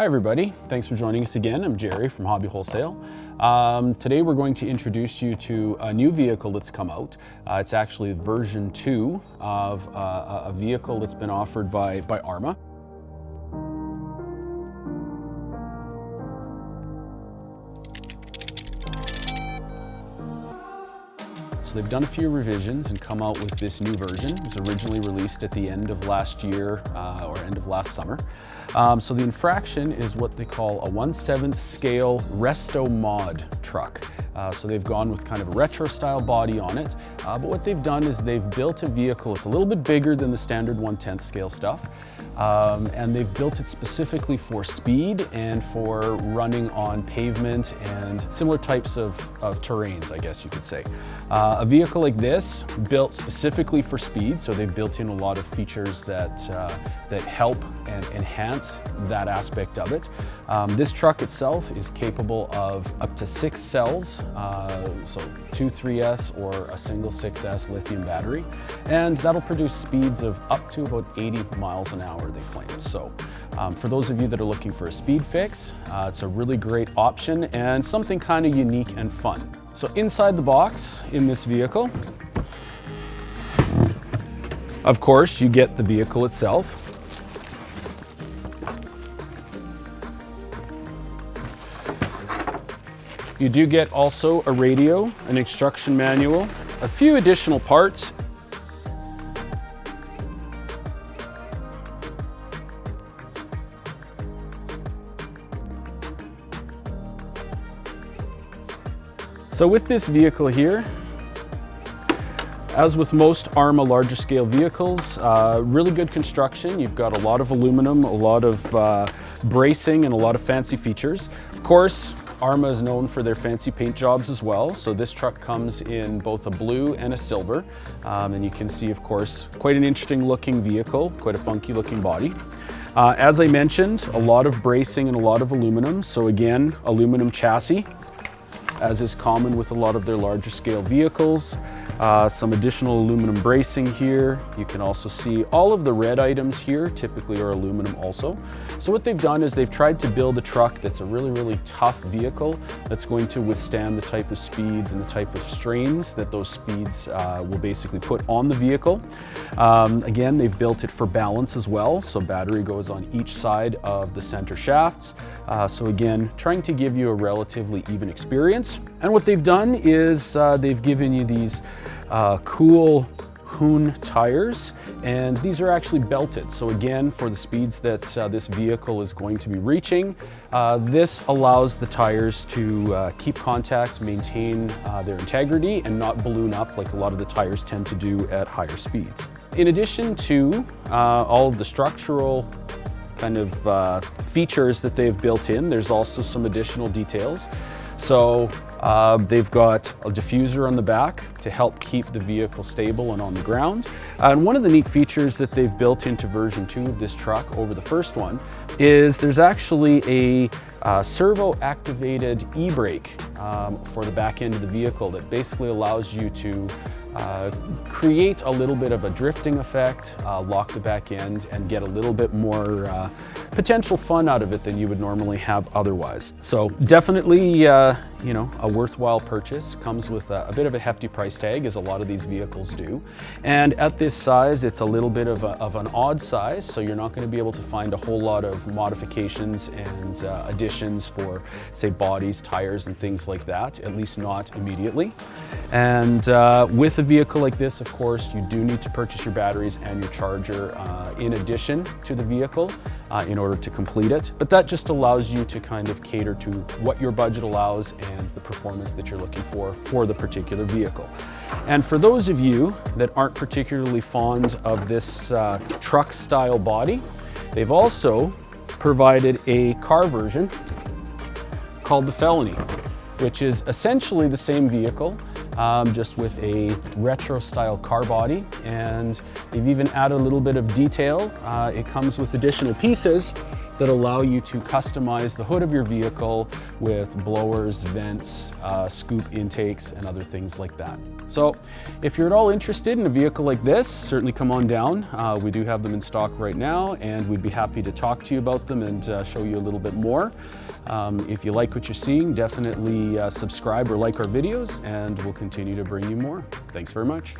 Hi everybody, thanks for joining us again. I'm Jerry from Hobby Wholesale. Today we're going to introduce you to a new vehicle that's come out. It's actually version 2 of a vehicle that's been offered by ARRMA. So they've done a few revisions and come out with this new version. It was originally released at the end of last year or end of last summer. So the Infraction is what they call a 1/7 scale resto mod truck. So they've gone with kind of a retro style body on it. But what they've done is they've built a vehicle. It's a little bit bigger than the standard 1/10 scale stuff. And they've built it specifically for speed and for running on pavement and similar types of terrains, I guess you could say. A vehicle like this, built specifically for speed, so they've built in a lot of features that help and enhance that aspect of it. This truck itself is capable of up to 6 cells, so 2 3S or a single 6S lithium battery, and that'll produce speeds of up to about 80 miles an hour, they claim. So for those of you that are looking for a speed fix, it's a really great option and something kind of unique and fun. So inside the box in this vehicle, of course, you get the vehicle itself. You do get also a radio, an instruction manual, a few additional parts. So with this vehicle here, as with most ARRMA larger scale vehicles, really good construction. You've got a lot of aluminum, a lot of bracing, and a lot of fancy features. Of course, ARRMA is known for their fancy paint jobs as well. So this truck comes in both a blue and a silver. And you can see, of course, quite an interesting looking vehicle, quite a funky looking body. As I mentioned, a lot of bracing and a lot of aluminum. So again, aluminum chassis, as is common with a lot of their larger scale vehicles. Some additional aluminum bracing here. You can also see all of the red items here typically are aluminum also. So what they've done is they've tried to build a truck that's a really tough vehicle that's going to withstand the type of speeds and the type of strains that those speeds will basically put on the vehicle. Again, they've built it for balance as well. So battery goes on each side of the center shafts. So again, trying to give you a relatively even experience. And what they've done is they've given you these cool Hoon tires, and these are actually belted. So again, for the speeds that this vehicle is going to be reaching, this allows the tires to keep contact, maintain their integrity, and not balloon up like a lot of the tires tend to do at higher speeds. In addition to all of the structural kind of features that they've built in, there's also some additional details. So they've got a diffuser on the back to help keep the vehicle stable and on the ground. And one of the neat features that they've built into version 2 of this truck over the first one is there's actually a servo-activated e-brake for the back end of the vehicle that basically allows you to create a little bit of a drifting effect, lock the back end, and get a little bit more potential fun out of it than you would normally have otherwise. So definitely, you know, a worthwhile purchase. Comes with a bit of a hefty price tag, as a lot of these vehicles do. And at this size, it's a little bit of an odd size, so you're not going to be able to find a whole lot of modifications and additions for, say, bodies, tires, and things like that, at least not immediately. And with a vehicle like this, of course, you do need to purchase your batteries and your charger in addition to the vehicle in order to complete it. But that just allows you to kind of cater to what your budget allows and the performance that you're looking for the particular vehicle. And for those of you that aren't particularly fond of this truck style body, they've also provided a car version called the Felony, which is essentially the same vehicle, just with a retro style car body, and they've even added a little bit of detail. It comes with additional pieces that allow you to customize the hood of your vehicle with blowers, vents, scoop intakes, and other things like that. So if you're at all interested in a vehicle like this, certainly come on down. We do have them in stock right now, and we'd be happy to talk to you about them and show you a little bit more. If you like what you're seeing, definitely subscribe or like our videos, and we'll continue to bring you more. Thanks very much.